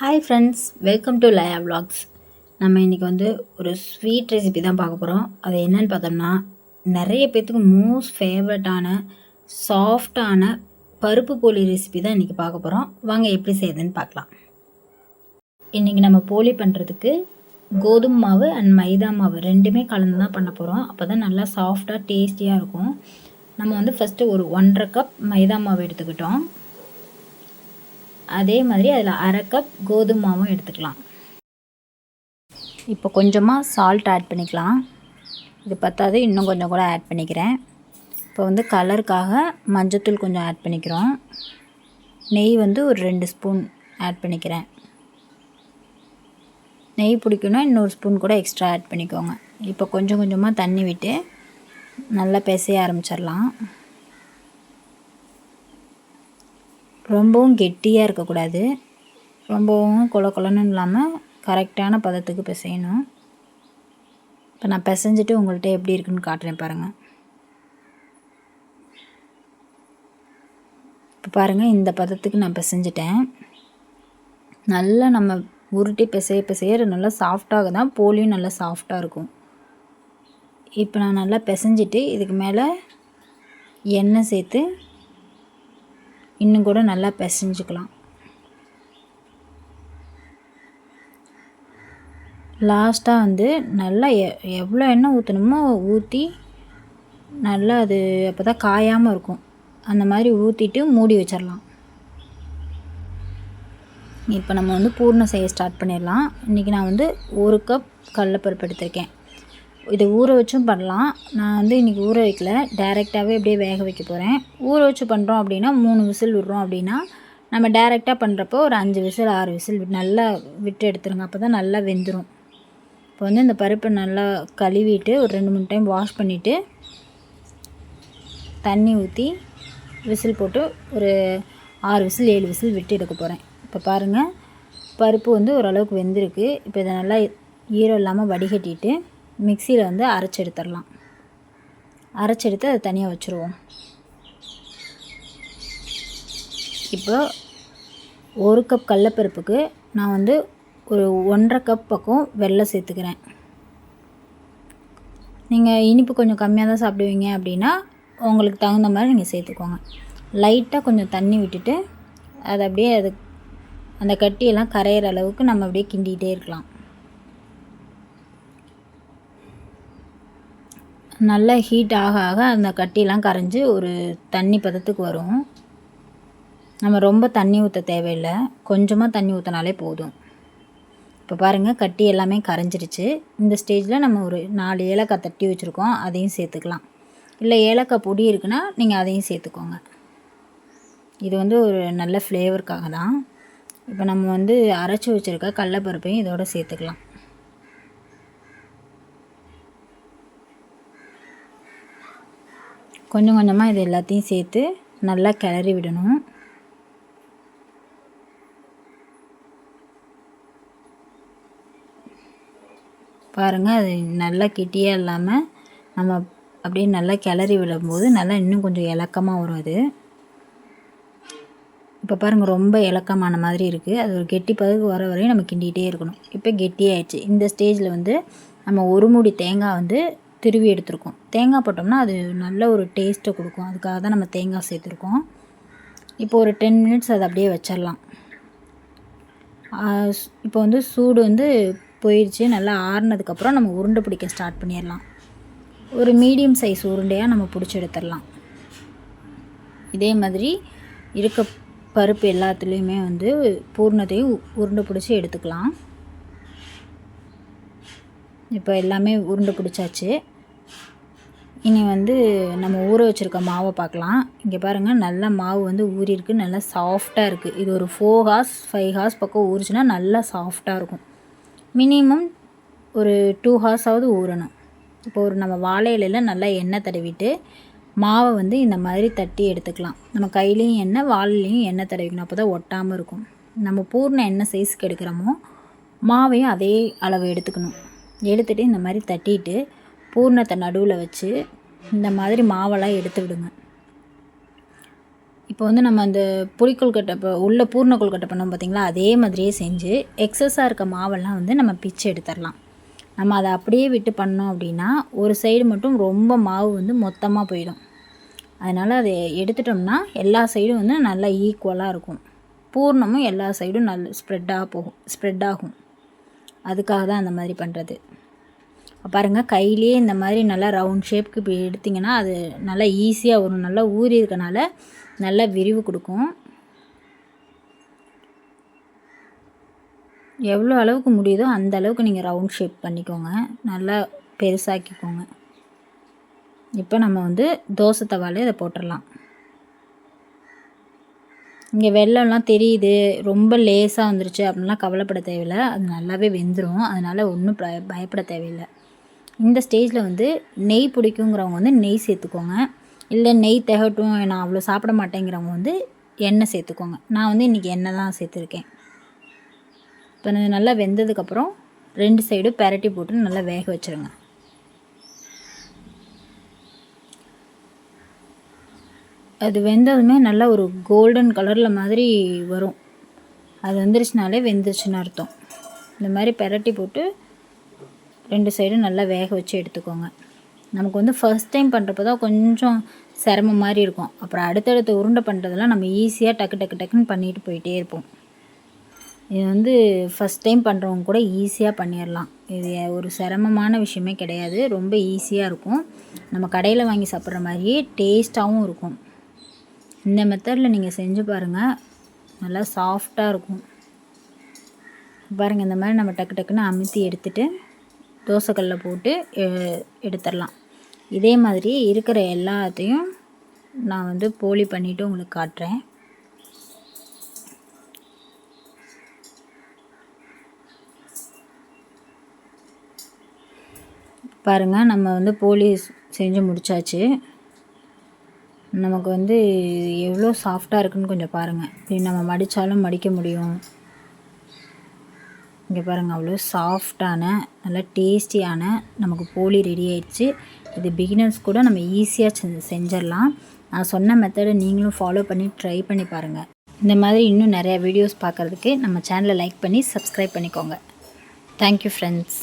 Hi friends, welcome to லயா vlogs. நம்ம இன்றைக்கி ஒரு ஸ்வீட் ரெசிபி தான் பார்க்க போகிறோம். அது என்னென்னு பார்த்தோம்னா, நிறைய பேர்த்துக்கு மோஸ்ட் ஃபேவரட்டான சாஃப்டான பருப்பு போலி ரெசிபி தான் இன்றைக்கி பார்க்க போகிறோம். வாங்க எப்படி செய்யுதுன்னு பார்க்கலாம். இன்றைக்கி நம்ம போலி பண்ணுறதுக்கு கோதுமை மாவு அண்ட் மைதா மாவு ரெண்டுமே கலந்து தான் பண்ண போகிறோம். அப்போ தான் நல்லா சாஃப்டாக டேஸ்டியாக இருக்கும். நம்ம ஃபஸ்ட்டு ஒரு 1.5 கப் மைதா மாவு எடுத்துக்கிட்டோம். அதே மாதிரி அதில் 1/2 கப் கோதுமை மாவும் எடுத்துக்கலாம். இப்போ கொஞ்சமாக சால்ட் ஆட் பண்ணிக்கலாம். இது பத்தாது, இன்னும் கொஞ்சம் கூட ஆட் பண்ணிக்கிறேன். இப்போ கலருக்காக மஞ்சத்தூள் கொஞ்சம் ஆட் பண்ணிக்கிறோம். நெய் ஒரு 2 ஸ்பூன் ஆட் பண்ணிக்கிறேன். நெய் பிடிக்குன்னா இன்னொரு ஸ்பூன் கூட எக்ஸ்ட்ரா ஆட் பண்ணிக்கோங்க. இப்போ கொஞ்சம் கொஞ்சமாக தண்ணி விட்டு நல்லா பிசைய ஆரம்பிச்சிடலாம். ரொம்பவும் கெட்டியாக இருக்கக்கூடாது, ரொம்பவும் கொலன்னு இல்லாமல் கரெக்டான பதத்துக்கு பிசையணும். இப்போ நான் பிசைஞ்சிட்டு உங்கள்கிட்ட எப்படி இருக்குன்னு காட்டுறேன் பாருங்கள். இப்போ பாருங்கள், இந்த பதத்துக்கு நான் பிசைஞ்சிட்டேன். நல்லா நம்ம உருட்டி பிசைய நல்லா சாஃப்டாக தான் போலியும் நல்லா சாஃப்டாக இருக்கும். இப்போ நான் நல்லா பிசைஞ்சிட்டு இதுக்கு மேலே எண்ணெய் சேர்த்து இன்னும் கூட நல்லா பிசைஞ்சுக்கலாம். லாஸ்ட்டாக நல்லா எவ்வளோ எண்ணெய் ஊற்றணுமோ ஊற்றி நல்லா அது அப்போ தான் காயாமல் இருக்கும். அந்த மாதிரி ஊற்றிட்டு மூடி வச்சிடலாம். இப்போ நம்ம பூர்ணம் செய்ய ஸ்டார்ட் பண்ணிடலாம். இன்றைக்கி நான் 1 கப் கடலைப்பருப்பு எடுத்திருக்கேன். இதை ஊற வச்சும் பண்ணலாம். நான் இன்றைக்கி ஊற வைக்கல, டைரெக்டாகவே அப்படியே வேக வைக்க போகிறேன். ஊற வச்சு பண்ணுறோம் அப்படின்னா 3 விசில் விடுறோம். அப்படின்னா நம்ம டைரெக்டாக பண்ணுறப்போ ஒரு 5 விசில் 6 விசில் நல்லா விட்டு எடுத்துருங்க. அப்போ தான் நல்லா வெந்துடும். இப்போ இந்த பருப்பை நல்லா கழுவிட்டு ஒரு 2-3 டைம் வாஷ் பண்ணிவிட்டு தண்ணி ஊற்றி விசில் போட்டு ஒரு 6 விசில் 7 விசில் விட்டு எடுக்க போகிறேன். இப்போ பாருங்கள், பருப்பு ஓரளவுக்கு வெந்திருக்கு. இப்போ இதை நல்லா ஈரம் இல்லாமல் வடிகட்டிட்டு மிக்சியில் அரைச்சி எடுத்துடலாம். அரைச்செடுத்து அதை தனியாக வச்சுருவோம். இப்போ 1 கப் கடலைப்பருப்புக்கு நான் ஒரு 1.5 கப் பக்கம் வெல்லம் சேர்த்துக்கிறேன். நீங்கள் இனிப்பு கொஞ்சம் கம்மியாக தான் சாப்பிடுவீங்க அப்படின்னா உங்களுக்கு தகுந்த மாதிரி நீங்கள் சேர்த்துக்கோங்க. லைட்டாக கொஞ்சம் தண்ணி விட்டுட்டு அதை அப்படியே அந்த கட்டியெல்லாம் கரையிற அளவுக்கு நம்ம அப்படியே கிண்டிகிட்டே இருக்கலாம். நல்லா ஹீட் ஆக ஆக அந்த கட்டிலாம் கரைஞ்சி ஒரு தண்ணி பதத்துக்கு வரும். நம்ம ரொம்ப தண்ணி ஊற்ற தேவையில்லை, கொஞ்சமாக தண்ணி ஊற்றினாலே போதும். இப்போ பாருங்கள், கட்டி எல்லாமே கரைஞ்சிருச்சு. இந்த ஸ்டேஜில் நம்ம ஒரு 4 ஏலக்காய் தட்டி வச்சுருக்கோம், அதையும் சேர்த்துக்கலாம். இல்லை ஏலக்காய் பொடி இருக்குன்னா நீங்கள் அதையும் சேர்த்துக்கோங்க. இது ஒரு நல்ல ஃப்ளேவருக்காக தான். இப்போ நம்ம அரைச்சி வச்சுருக்க கடலைப்பருப்பையும் இதோட சேர்த்துக்கலாம். கொஞ்சம் கொஞ்சமாக இது எல்லாத்தையும் சேர்த்து நல்லா கிளறி விடணும். பாருங்கள், அது நல்லா கெட்டியாக இல்லாமல் நம்ம அப்படியே நல்லா கிளறி விடும்போது நல்லா இன்னும் கொஞ்சம் இலக்கமாக வரும். அது இப்போ பாருங்கள், ரொம்ப இலக்கமான மாதிரி இருக்குது. அது ஒரு கெட்டி பதத்துக்கு வர வரையும் நம்ம கிண்டிகிட்டே இருக்கணும். இப்போ கெட்டியாகிடுச்சு. இந்த ஸ்டேஜில் நம்ம ஒரு மூடி தேங்காய் திருவி எடுத்துருக்கோம். தேங்காய் போட்டோம்னா அது நல்ல ஒரு டேஸ்ட்டை கொடுக்கும். அதுக்காக தான் நம்ம தேங்காய் சேர்த்துருக்கோம். இப்போ ஒரு 10 மினிட்ஸ் அதை அப்படியே வச்சிடலாம். இப்போ சூடு போயிடுச்சு. நல்லா ஆறுனதுக்கப்புறம் நம்ம உருண்டை பிடிக்க ஸ்டார்ட் பண்ணிடலாம். ஒரு மீடியம் சைஸ் உருண்டையாக நம்ம பிடிச்சி எடுத்துடலாம். இதே மாதிரி இருக்க பருப்பு எல்லாத்துலேயுமே பூர்ணத்தையும் உருண்டை பிடிச்சி எடுத்துக்கலாம். இப்போ எல்லாமே உருண்டை பிடிச்சாச்சு. இனி நம்ம ஊற வச்சுருக்க மாவை பார்க்கலாம். இங்கே பாருங்கள், நல்லா மாவு ஊறிருக்கு, நல்லா சாஃப்டாக இருக்குது. இது ஒரு 4 ஹார்ஸ் 5 ஹார்ஸ் பக்கம் ஊறிச்சுன்னா நல்லா சாஃப்டாக இருக்கும். மினிமம் ஒரு 2 ஹார்ஸாவது ஊறணும். இப்போ ஒரு நம்ம வாழை இலையில் நல்லா எண்ணெய் தடவிட்டு மாவை இந்த மாதிரி தட்டி எடுத்துக்கலாம். நம்ம கையிலையும் எண்ணெய், வாழையிலையும் எண்ணெய் தடவிக்கணும். அப்போ தான் ஒட்டாமல் இருக்கும். நம்ம பூர்ண எண்ணெய் சைஸுக்கு எடுக்கிறோமோ மாவையும் அதே அளவு எடுத்துக்கணும். எடுத்துகிட்டு இந்த மாதிரி தட்டிட்டு பூர்ணத்தை நடுவில் வச்சு இந்த மாதிரி மாவெல்லாம் எடுத்து விடுங்க. இப்போ வந்து நம்ம அந்த புளிக்கொழுக்கட்டை இப்போ உள்ள பூர்ண கொழுக்கட்டை பண்ணோம் பார்த்திங்களா, அதே மாதிரியே செஞ்சு எக்ஸஸாக இருக்க மாவெல்லாம் வந்து நம்ம பிச்சு எடுத்துடலாம். நம்ம அதை அப்படியே விட்டு பண்ணோம் அப்படின்னா ஒரு சைடு மட்டும் ரொம்ப மாவு வந்து மொத்தமாக போயிடும். அதனால் அதை எடுத்துட்டோம்னா எல்லா சைடும் வந்து நல்லா ஈக்குவலாக இருக்கும். பூர்ணமும் எல்லா சைடும் நல்ல ஸ்ப்ரெட் ஆகும். அதுக்காக தான் அந்த மாதிரி பண்ணுறது. பாருங்கள், கையிலே இந்த மாதிரி நல்லா ரவுண்ட் ஷேப்புக்கு இப்படி எடுத்திங்கன்னா அது நல்லா ஈஸியாக வரும். நல்லா ஊறி இருக்கனால நல்லா விரிவு கொடுக்கும். எவ்வளோ அளவுக்கு முடியுதோ அந்த அளவுக்கு நீங்கள் ரவுண்ட் ஷேப் பண்ணிக்கோங்க, நல்லா பெருசாக்கிக்கோங்க. இப்போ நம்ம வந்து தோசை தவாலே இதை போட்டுடலாம். இங்கே வெள்ளம்லாம் தெரியுது, ரொம்ப லேசாக வந்துருச்சு அப்படின்லாம் கவலைப்பட தேவையில்லை. அது நல்லாவே வெந்துடும். அதனால் ஒன்றும் பயப்பட தேவையில்லை. இந்த ஸ்டேஜில் வந்து நெய் பிடிக்குங்கிறவங்க வந்து நெய் சேர்த்துக்கோங்க. இல்லை நெய் திகட்டும் நான் அவ்வளோ சாப்பிட மாட்டேங்கிறவங்க வந்து எண்ணெய் சேர்த்துக்கோங்க. நான் வந்து இன்றைக்கி எண்ணெய் தான் சேர்த்துருக்கேன். இப்போ நல்லா வெந்ததுக்கப்புறம் 2 சைடும் பெரட்டி போட்டு நல்லா வேக வச்சுருங்க. அது வெந்ததுமே நல்லா ஒரு கோல்டன் கலரில் மாதிரி வரும். அது வந்துருச்சுனாலே வெந்துருச்சுன்னு அர்த்தம். இந்த மாதிரி பெரட்டி போட்டு 2 சைடும் நல்லா வேக வச்சு எடுத்துக்கோங்க. நமக்கு வந்து ஃபர்ஸ்ட் டைம் பண்ணுறப்ப தான் கொஞ்சம் சிரமம் மாதிரி இருக்கும். அப்புறம் அடுத்தடுத்த உருண்டை பண்ணுறதெல்லாம் நம்ம ஈஸியாக டக்குன்னு பண்ணிட்டு போயிட்டே இருப்போம். இது வந்து ஃபஸ்ட் டைம் பண்ணுறவங்க கூட ஈஸியாக பண்ணிடலாம். இது ஒரு சிரமமான விஷயமே கிடையாது. ரொம்ப ஈஸியாக இருக்கும். நம்ம கடையில் வாங்கி சாப்பிட்ற மாதிரியே டேஸ்ட்டாகவும் இருக்கும். இந்த மெத்தடில் நீங்கள் செஞ்சு பாருங்கள், நல்லா சாஃப்டாக இருக்கும். பாருங்கள், இந்த மாதிரி நம்ம டக்குன்னு அமுத்தி எடுத்துகிட்டு தோசைக்கல்லில் போட்டு எடுத்துடலாம். இதே மாதிரி இருக்கிற எல்லாத்தையும் நான் வந்து போலி பண்ணிவிட்டு உங்களுக்கு காட்டுறேன். பாருங்கள், நம்ம வந்து போலி செஞ்சு முடித்தாச்சு. நமக்கு வந்து எவ்வளோ சாஃப்டாக இருக்குதுன்னு கொஞ்சம் பாருங்கள். இப்படி நம்ம மடித்தாலும் மடிக்க முடியும். இங்கே பாருங்கள், அவ்வளோ சாஃப்டான நல்லா டேஸ்டியான நமக்கு போலி ரெடி ஆயிடுச்சு. இது பிகினர்ஸ் கூட நம்ம ஈஸியாக செஞ்சிடலாம். நான் சொன்ன மெத்தடை நீங்களும் ஃபாலோ பண்ணி ட்ரை பண்ணி பாருங்கள். இந்த மாதிரி இன்னும் நிறையா வீடியோஸ் பார்க்குறதுக்கு நம்ம சேனலை லைக் பண்ணி சப்ஸ்கிரைப் பண்ணிக்கோங்க. Thank you friends.